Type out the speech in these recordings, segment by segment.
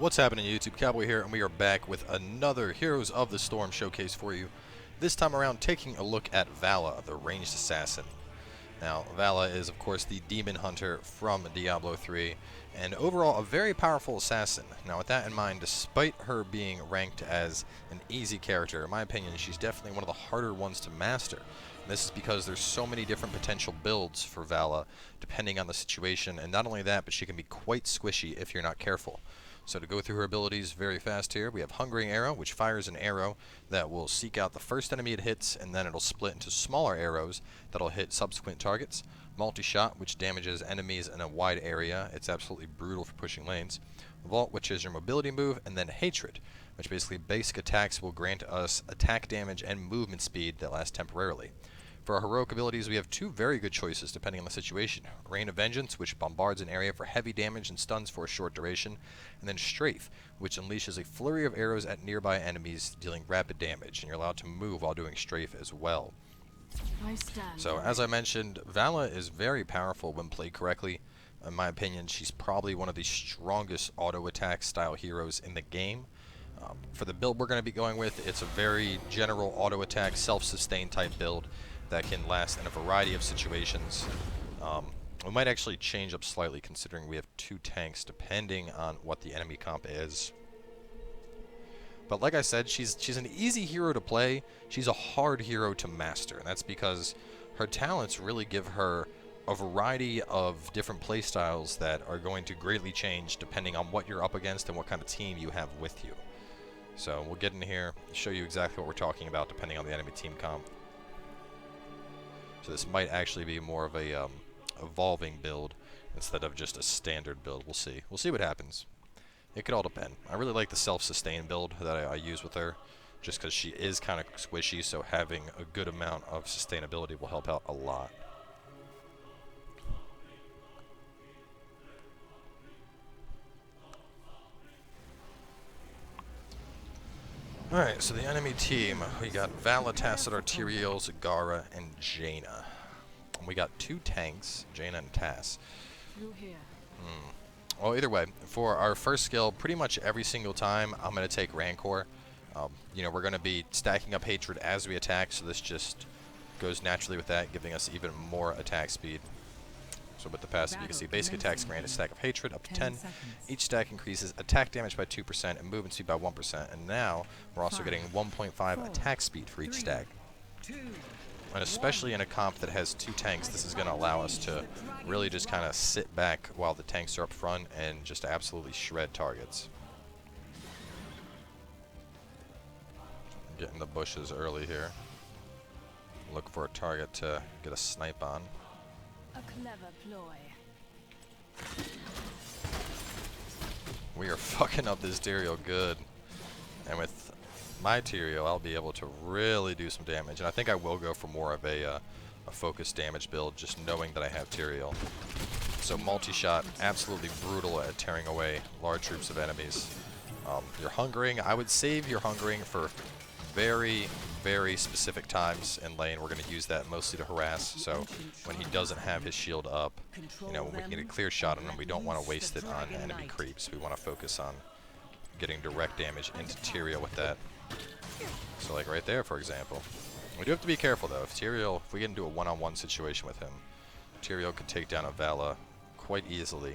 What's happening, YouTube? Cowboy here, and we are back with another Heroes of the Storm showcase for you. This time around, taking a look at Valla, the ranged assassin. Now, Valla is, of course, the demon hunter from Diablo III, and overall a very powerful assassin. Now, with that in mind, despite her being ranked as an easy character, in my opinion, she's definitely one of the harder ones to master. And this is because there's so many different potential builds for Valla, depending on the situation, and not only that, but she can be quite squishy if you're not careful. So to go through her abilities very fast here, we have Hungering Arrow, which fires an arrow that will seek out the first enemy it hits, and then it'll split into smaller arrows that'll hit subsequent targets. Multi-Shot, which damages enemies in a wide area. It's absolutely brutal for pushing lanes. Vault, which is your mobility move, and then Hatred, which basically basic attacks will grant us attack damage and movement speed that lasts temporarily. For our heroic abilities, we have two very good choices depending on the situation. Rain of Vengeance, which bombards an area for heavy damage and stuns for a short duration, and then Strafe, which unleashes a flurry of arrows at nearby enemies, dealing rapid damage, and you're allowed to move while doing Strafe as well. So, as I mentioned, Valla is very powerful when played correctly. In my opinion, she's probably one of the strongest auto-attack style heroes in the game. For the build we're going to be going with, it's a very general auto-attack, self-sustain type build that can last in a variety of situations. We might actually change up slightly considering we have two tanks depending on what the enemy comp is. But like I said, she's an easy hero to play. She's a hard hero to master, and that's because her talents really give her a variety of different playstyles that are going to greatly change depending on what you're up against and what kind of team you have with you. So we'll get in here, show you exactly what we're talking about depending on the enemy team comp. So this might actually be more of a evolving build instead of just a standard build. We'll see. We'll see what happens. It could all depend. I really like the self-sustain build that I use with her, just because she is kind of squishy, so having a good amount of sustainability will help out a lot. Alright, so the enemy team, we got Valla, Tassadar, Tyrael, Zagara, and Jaina. And we got two tanks, Jaina and Tass. Well, either way, for our first skill, pretty much every single time, I'm going to take Rancor. You know, we're going to be stacking up Hatred as we attack, so this just goes naturally with that, giving us even more attack speed. So with the passive, you can see basic attacks grant a stack of Hatred up to 10. Each stack increases attack damage by 2% and movement speed by 1%. And now we're also getting 1.5 attack speed for each stack. And especially in a comp that has two tanks, this is going to allow us to really just kind of sit back while the tanks are up front and just absolutely shred targets. Get in the bushes early here. Look for a target to get a snipe on. A clever ploy. We are fucking up this Tyrael good. And with my Tyrael, I'll be able to really do some damage. And I think I will go for more of a focused damage build, just knowing that I have Tyrael. So multi-shot, absolutely brutal at tearing away large troops of enemies. Your hungering, I would save your hungering for very, very specific times in lane. We're going to use that mostly to harass, so when he doesn't have his shield up, you know, when we can get a clear shot on him, we don't want to waste it on enemy creeps. We want to focus on getting direct damage into Tyrael with that. So like right there, for example. We do have to be careful though. If we get into a one-on-one situation with him, Tyrael could take down a Valla quite easily.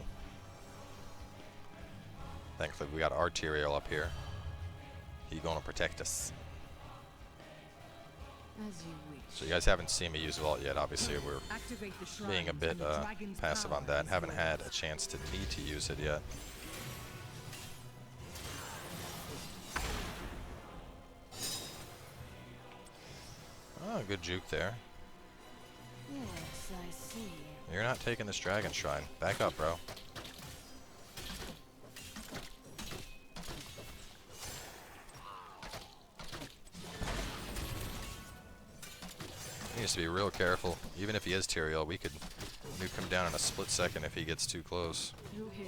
Thankfully we got our Tyrael up here. He's going to protect us. So you guys haven't seen me use Vault yet. Obviously we're being a bit passive on that. Haven't had a chance to need to use it yet. Oh, good juke there. Yes, I see. You're not taking this Dragon Shrine. Back up, bro. He needs to be real careful. Even if he is Tyrael, we could nuke him down in a split second if he gets too close. Through here.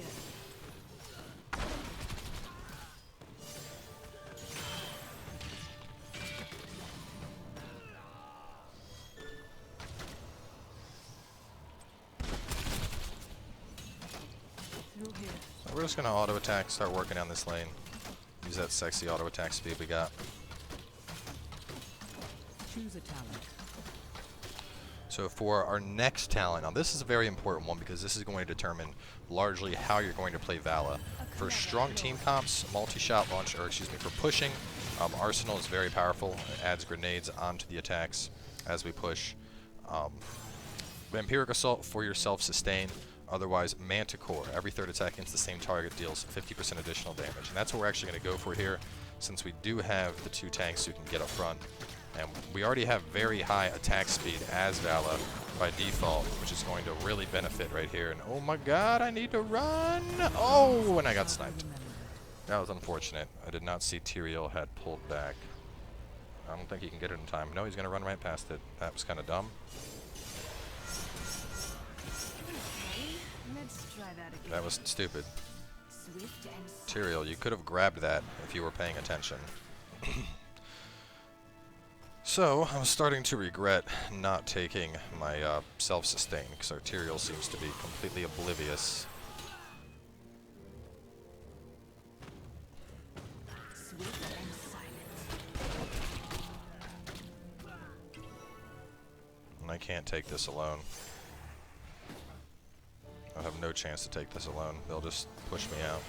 we're just gonna auto attack, start working on this lane. Use that sexy auto attack speed we got. Choose a talent. So for our next talent, now this is a very important one because this is going to determine largely how you're going to play Valla. For strong team comps, multi-shot launch, or excuse me, for pushing, Arsenal is very powerful. It adds grenades onto the attacks as we push. Vampiric Assault for your self-sustain. Otherwise, Manticore. Every third attack against the same target deals 50% additional damage. And that's what we're actually going to go for here, since we do have the 2 tanks who can get up front. And we already have very high attack speed as Valla by default, which is going to really benefit right here. And oh my god, I need to run! Oh, and I got sniped. That was unfortunate. I did not see Tyrael had pulled back. I don't think he can get it in time. No, he's going to run right past it. That was kind of dumb. Let's try that again. That was stupid. Swift and Tyrael, you could have grabbed that if you were paying attention. So, I'm starting to regret not taking my self-sustain, because our Tyrael seems to be completely oblivious. swift and silent. And I can't take this alone. I have no chance to take this alone. They'll just push me out.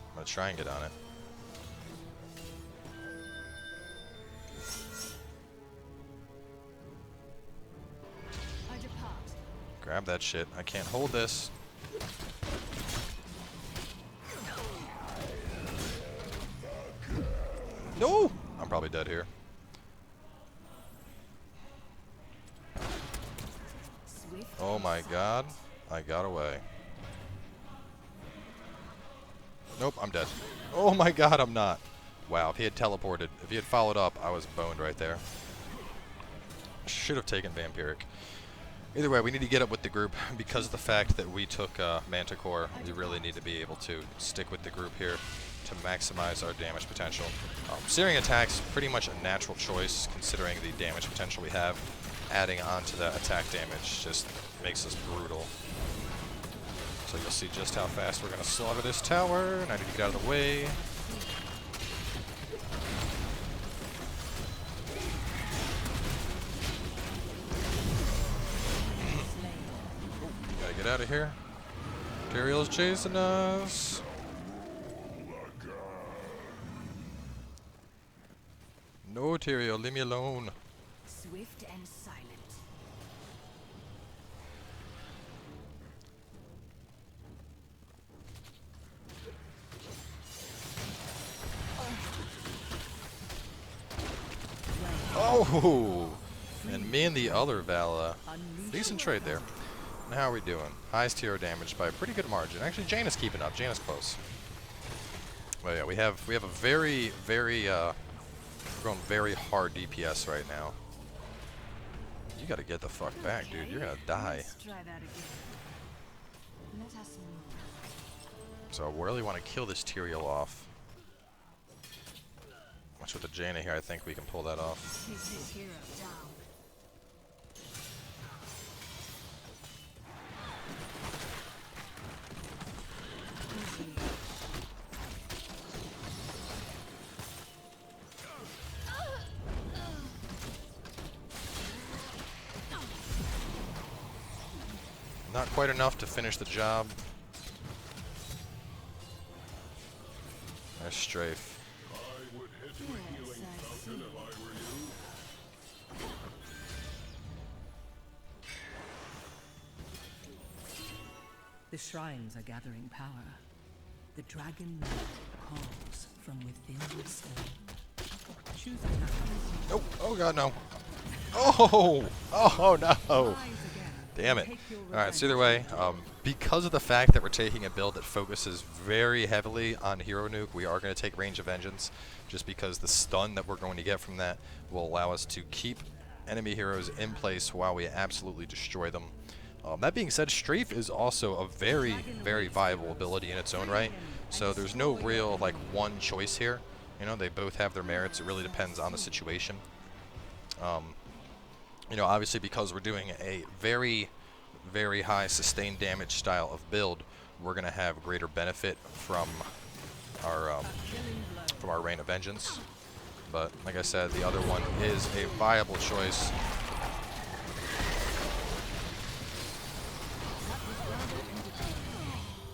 I'm going to try and get on it. I depart. Grab that shit. I can't hold this. No! I'm probably dead here. Swift. Oh my god. I got away. Nope, I'm dead. Oh my god, I'm not. Wow, if he had teleported, if he had followed up, I was boned right there. Should have taken Vampiric. Either way, we need to get up with the group. Because of the fact that we took Manticore, we really need to be able to stick with the group here to maximize our damage potential. Searing Attack's pretty much a natural choice, considering the damage potential we have. Adding on to that attack damage just makes us brutal. So you'll see just how fast we're going to slaughter this tower, and I need to get out of the way. Gotta get out of here. Tyrael's chasing us. No, Tyrael, leave me alone. Swift and silent. Oh! And me and the other Valla. Decent trade there. And how are we doing? Highest hero damage by a pretty good margin. Actually, Jaina is keeping up. Jaina's close. Well, yeah, we have a very, very, going very hard DPS right now. You gotta get the fuck back, dude. You're gonna die. Let's try that again. Let us move. So I really want to kill this Tyrael off. Much with the Jaina here, I think we can pull that off. Take this hero down. Not quite enough to finish the job. Nice strafe. Yes, I see. The shrines are gathering power. The dragon calls from within the stone. Choose a talent. Nope. Oh god, no. Oh! Oh no! Rise again. Damn it. Take your Alright, so either revenge. way, because of the fact that we're taking a build that focuses very heavily on Hero Nuke, we are going to take Range of Vengeance, just because the stun that we're going to get from that will allow us to keep enemy heroes in place while we absolutely destroy them. That being said, Strafe is also a very, very viable ability in its own right, so there's no real, like, one choice here. You know, they both have their merits. It really depends on the situation. You know, obviously because we're doing a very, very high sustained damage style of build, we're going to have greater benefit from our Reign of Vengeance. But like I said, the other one is a viable choice.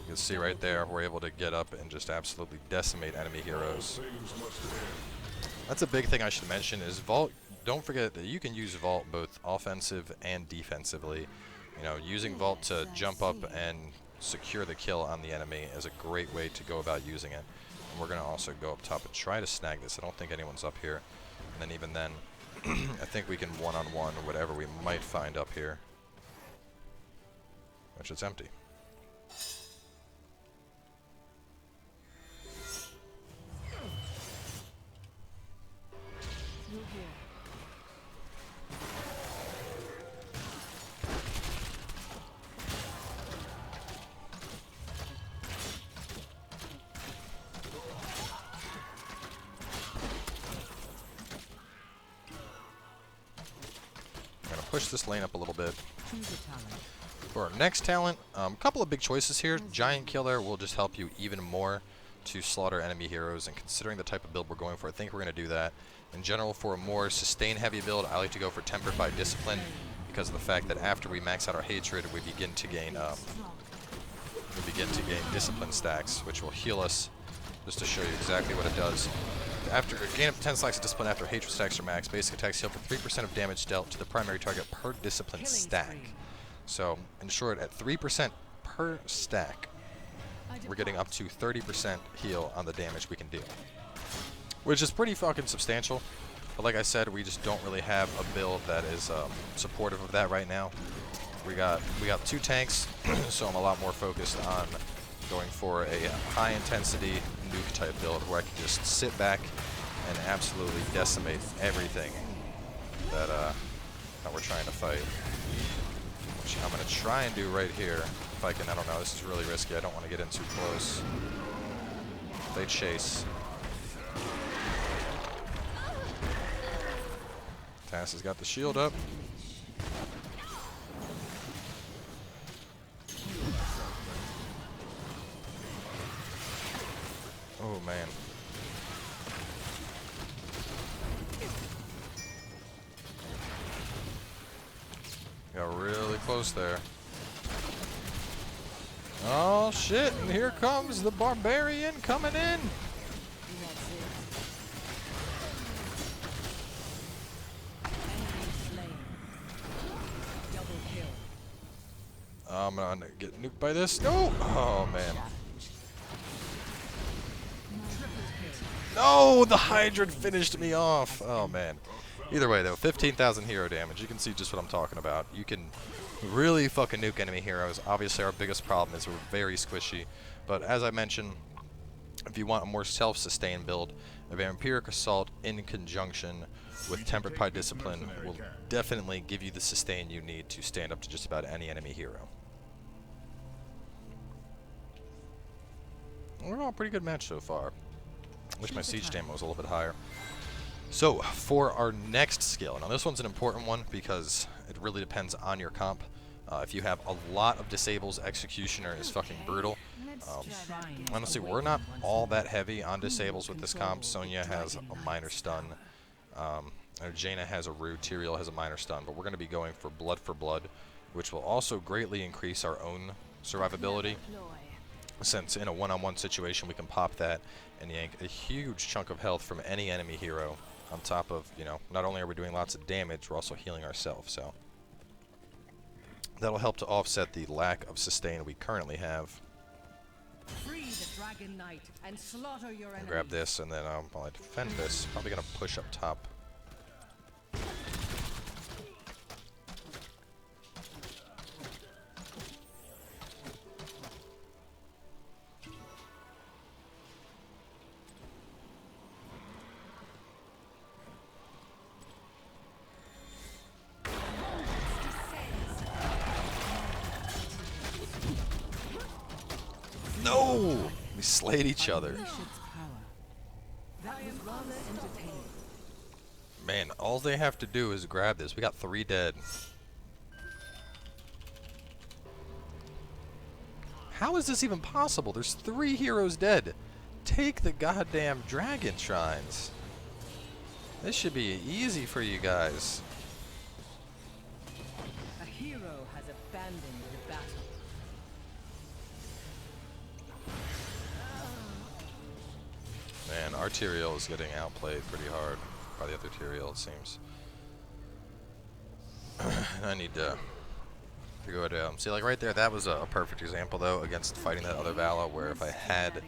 You can see right there, we're able to get up and just absolutely decimate enemy heroes. That's a big thing I should mention is Vault. Don't forget that you can use Vault both offensive and defensively. You know, using Vault to jump up and secure the kill on the enemy is a great way to go about using it. And we're going to also go up top and try to snag this. I don't think anyone's up here. And then even then, I think we can one-on-one whatever we might find up here. Which is empty. Push this lane up a little bit. For our next talent, a couple of big choices here. Giant Killer will just help you even more to slaughter enemy heroes, and considering the type of build we're going for, I think we're going to do that. In general, for a more sustain heavy build, I like to go for Tempered by Discipline because of the fact that after we max out our hatred, we begin to gain discipline stacks, which will heal us. Just to show you exactly what it does. After gain up to 10 stacks of discipline after hatred stacks are max, basic attacks heal for 3% of damage dealt to the primary target per discipline stack. So, in short, at 3% per stack, we're getting up to 30% heal on the damage we can deal, which is pretty fucking substantial. But like I said, we just don't really have a build that is supportive of that right now. We got 2 tanks, so I'm a lot more focused on going for a high intensity nuke type build where I can just sit back and absolutely decimate everything that we're trying to fight. Which I'm going to try and do right here. If I can, I don't know, this is really risky. I don't want to get in too close. They chase. Tass has got the shield up. Oh man. Got really close there. Oh shit, and here comes the barbarian coming in. I'm gonna get nuked by this. No! Oh man. No, the Hydra finished me off. Oh man. Either way though, 15,000 hero damage. You can see just what I'm talking about. You can really fucking nuke enemy heroes. Obviously our biggest problem is we're very squishy. But as I mentioned, if you want a more self-sustained build, a Vampiric Assault in conjunction with Tempered by Discipline will definitely give you the sustain you need to stand up to just about any enemy hero. We're all a pretty good match so far. Wish my siege damage was a little bit higher. So, for our next skill, now this one's an important one because it really depends on your comp. If you have a lot of disables, Executioner is fucking brutal. Honestly, we're not all that heavy on disables with this comp. Sonya has a minor stun. Jaina has a root. Tyrael has a minor stun. But we're going to be going for blood, which will also greatly increase our own survivability. Since in a one-on-one situation we can pop that and yank a huge chunk of health from any enemy hero, on top of, you know, not only are we doing lots of damage, we're also healing ourselves, so that'll help to offset the lack of sustain we currently have. Free the Dragon Knight and slaughter your enemies. Grab this, and then while I defend this, probably gonna push up top. No! We slayed each other. Man, all they have to do is grab this. We got 3 dead. How is this even possible? There's 3 heroes dead. Take the goddamn dragon shrines. This should be easy for you guys. A hero has abandoned the battle. Man, our Tyrael is getting outplayed pretty hard by the other Tyrael, it seems. I need to figure it out. See, like right there, that was a perfect example, though, against fighting that other Valla, where if I had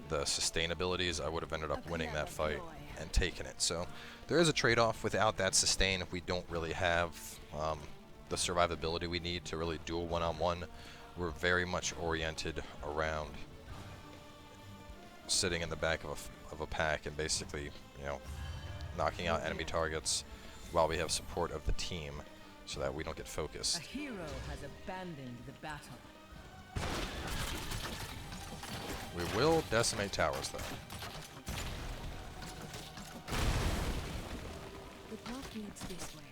the sustainabilities, I would have ended up winning that fight and taking it. So there is a trade-off. Without that sustain, we don't really have the survivability we need to really duel one-on-one. We're very much oriented around sitting in the back of a pack and basically, you know, knocking out enemy targets while we have support of the team so that we don't get focused. A hero has abandoned the battle. We will decimate towers, though. The path leads this way.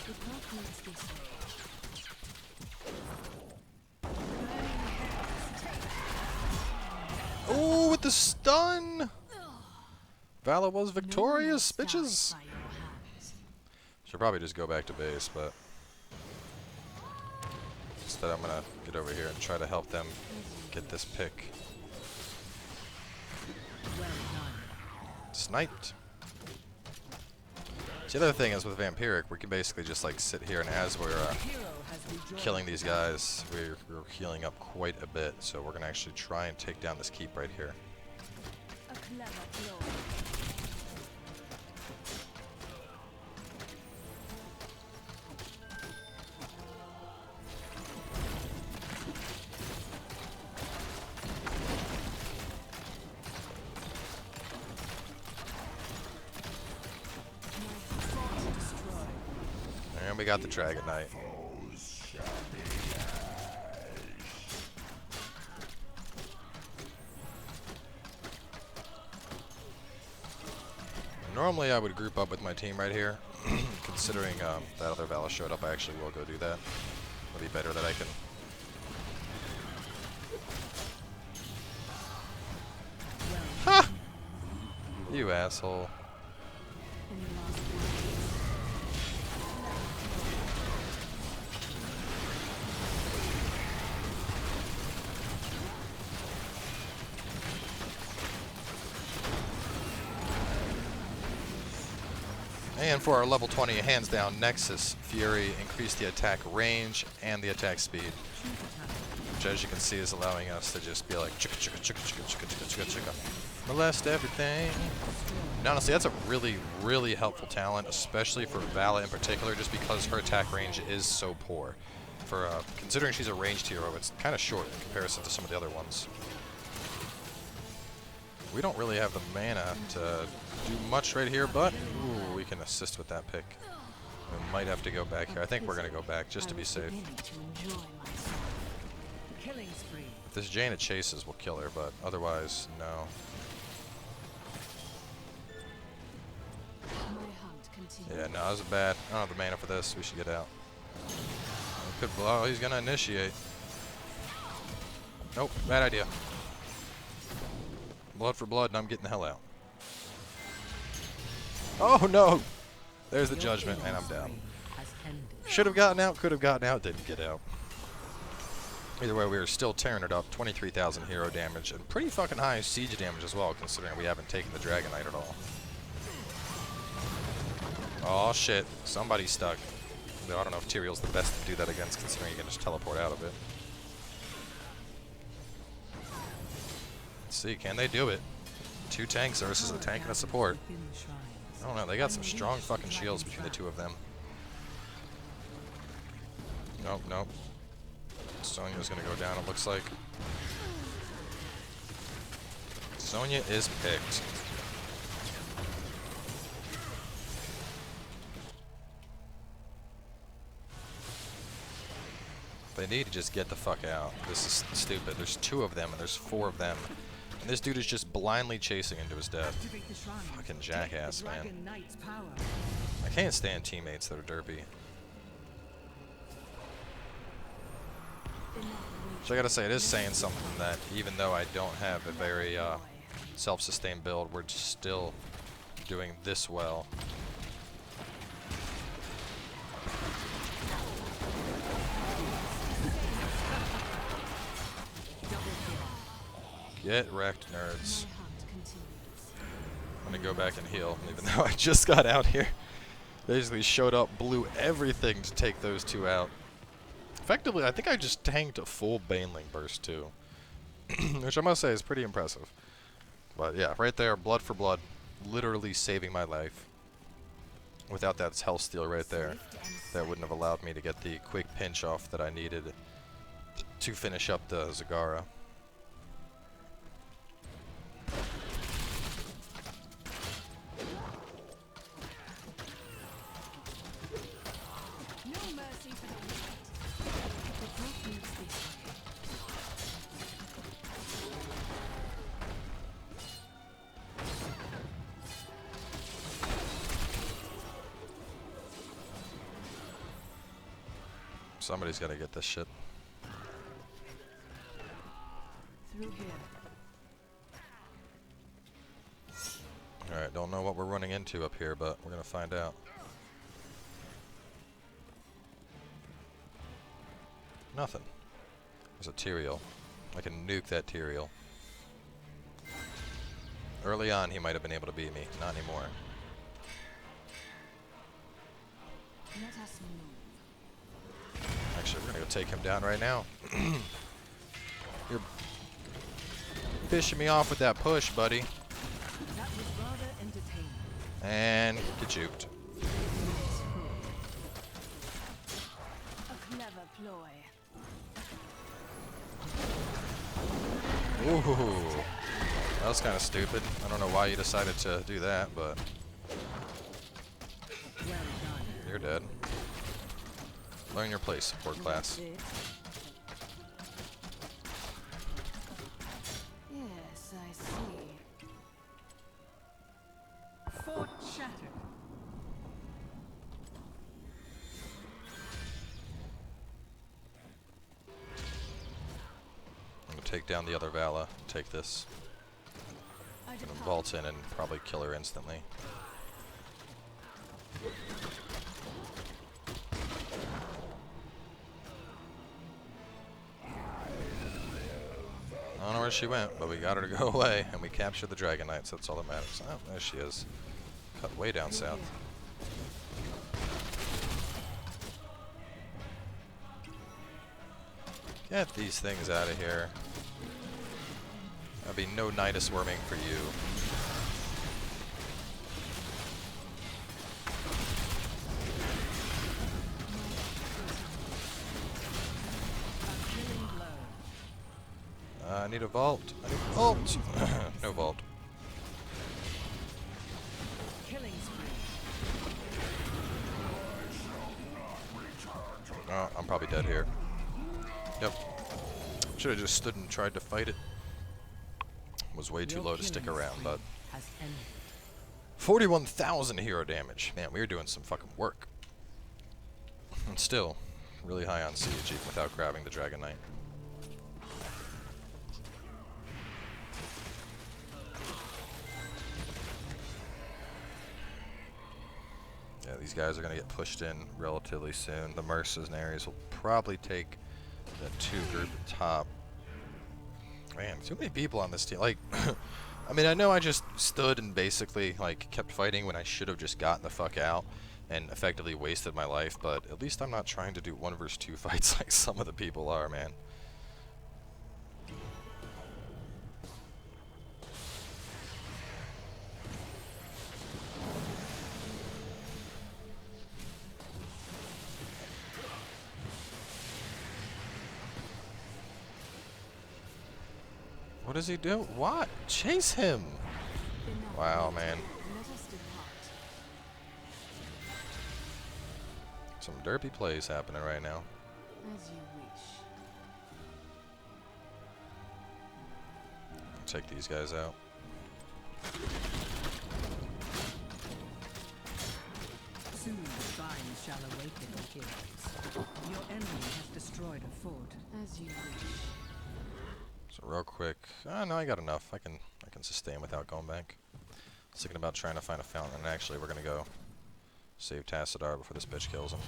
The path leads this way. Oh, with the stun! Valla was victorious, bitches! By your hands. Should probably just go back to base, but instead I'm gonna get over here and try to help them get this pick. Well done. Sniped. The other thing is with Vampiric, we can basically just like sit here, and as we're Hero has rejoined. killing these guys, we're healing up quite a bit, so we're gonna actually try and take down this keep right here. A clever blow. And we got the Dragon Knight. Normally I would group up with my team right here. Considering that other Valla showed up, I actually will go do that. It'll be better that I can... Ha! You asshole. In the last one. And for our level 20 hands down Nexus, Fury increased the attack range and the attack speed, which as you can see is allowing us to just be like chicka chicka chicka chicka chicka chicka chicka chicka, molest everything. And honestly, that's a really, really helpful talent, especially for Valla in particular, just because her attack range is so poor. For considering she's a ranged hero, it's kind of short in comparison to some of the other ones. We don't really have the mana to do much right here, but ooh, we can assist with that pick. We might have to go back here. I think we're going to go back just to be safe. Killing spree. If this Jaina chases, we'll kill her, but otherwise, no. My hunt continues. Yeah, no, that was bad. I don't have the mana for this. We should get out. Could blow. He's going to initiate. Nope, bad idea. Blood for blood, and I'm getting the hell out. Oh no! There's the judgment, and I'm down. Has ended. Should have gotten out, could have gotten out, didn't get out. Either way, we were still tearing it up. 23,000 hero damage, and pretty fucking high siege damage as well, considering we haven't taken the Dragon Knight at all. Oh shit, somebody's stuck. Though I don't know if Tyrael's the best to do that against, considering you can just teleport out of it. Let's see, can they do it? 2 tanks versus a tank and a support. Within the shrines. I don't know, they got some strong fucking shields between the two of them. Nope, nope. Sonya's gonna go down, it looks like. Sonya is picked. They need to just get the fuck out. This is stupid. There's 2 of them and there's 4 of them. And this dude is just blindly chasing into his death. Fucking jackass, man. I can't stand teammates that are derpy. So I gotta say, it is saying something that even though I don't have a very self-sustained build, we're just still doing this well. Get wrecked, nerds. I'm gonna go back and heal, even though I just got out here. Basically showed up, blew everything to take those 2 out. Effectively, I think I just tanked a full Baneling burst too. Which I must say is pretty impressive. But yeah, right there, blood for blood. Literally saving my life. Without that health steal right there, that wouldn't have allowed me to get the quick pinch off that I needed to finish up the Zagara. Somebody's gotta get this shit. Through here. Alright, don't know what we're running into up here, but we're gonna find out. Nothing. There's a Tyrael. I can nuke that Tyrael. Early on, he might have been able to beat me. Not anymore. Let us move. Actually, we're gonna go take him down right now. You're fishing me off with that push, buddy. That was rather entertaining. And get juked. A clever ploy. Ooh, that was kind of stupid. I don't know why you decided to do that, but Well done. you're dead. Learn your place, support class. Yes, I see. Fort shattered. I'm gonna take down the other Valla, take this. I Gonna depart. vault in and probably kill her instantly. I don't know where she went, but we got her to go away, and we captured the Dragon Knights. That's all that matters. Oh, there she is. Cut way down south. Get these things out of here. There'll be no Nidus worming for you. I need a vault. I need a vault. No vault. Killing spree. Oh, I'm probably dead here. Yep. Should have just stood and tried to fight it. Was way too Your low to stick killing around, spree but has ended. 41,000 hero damage. Man, we were doing some fucking work. And still, really high on siege even without grabbing the Dragon Knight. Yeah, these guys are going to get pushed in relatively soon. The mercenaries will probably take the 2 group at top. Man, too many people on this team. Like, I mean, I know I just stood and basically, like, kept fighting when I should have just gotten the fuck out and effectively wasted my life, but at least I'm not trying to do 1 versus 2 fights like some of the people are, man. What does he do? What? Chase him! Enough. Wow, man. Let us depart. Some derpy plays happening right now. As you wish. take these guys out. Soon the shrines shall awaken, heroes. Your enemy has destroyed a fort. As you wish. So real quick, no, I got enough. I can sustain without going back. I was thinking about trying to find a fountain, and actually we're gonna go save Tassadar before this bitch kills him.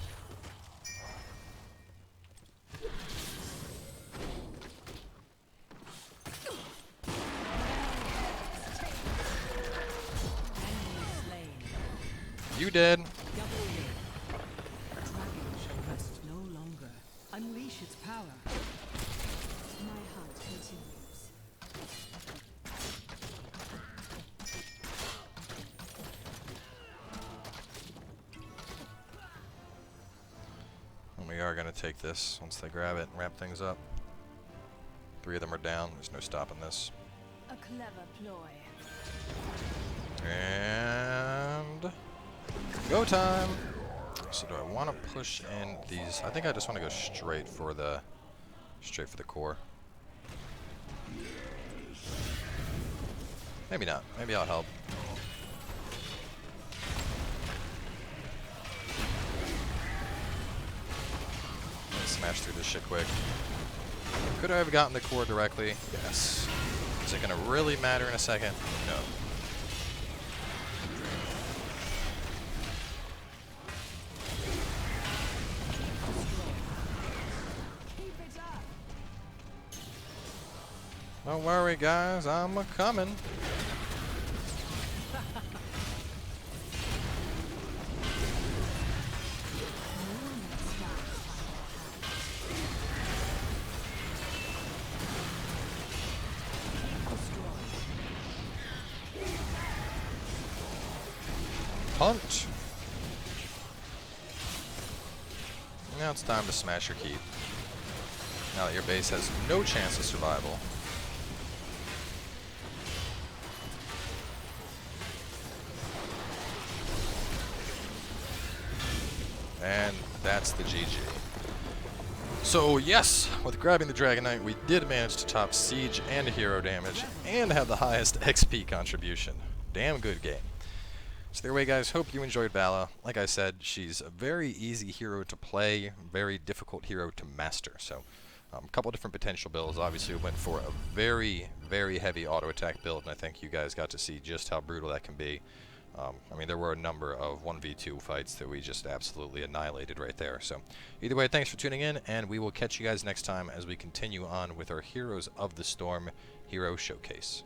You dead. The dragon shall rest no longer. Unleash its power. My hunt continues. And we are gonna take this once they grab it and wrap things up. 3 of them are down. There's no stopping this. A clever ploy. And go time. So do I want to push in these? I think I just want to go straight for the core. Maybe not. Maybe I'll help. Let's smash through this shit quick. Could I have gotten the core directly? Yes. Is it gonna really matter in a second? No. Don't worry, guys, I'm a-coming. Punch. Now it's time to smash your keep. Now that your base has no chance of survival. And that's the GG. So yes, with grabbing the Dragon Knight, we did manage to top siege and hero damage, and have the highest XP contribution. Damn good game. So either way, guys, hope you enjoyed Valla. Like I said, she's a very easy hero to play, very difficult hero to master. So a couple different potential builds. Obviously, we went for a very, very heavy auto attack build, and I think you guys got to see just how brutal that can be. I mean, there were a number of 1v2 fights that we just absolutely annihilated right there. So either way, thanks for tuning in, and we will catch you guys next time as we continue on with our Heroes of the Storm Hero Showcase.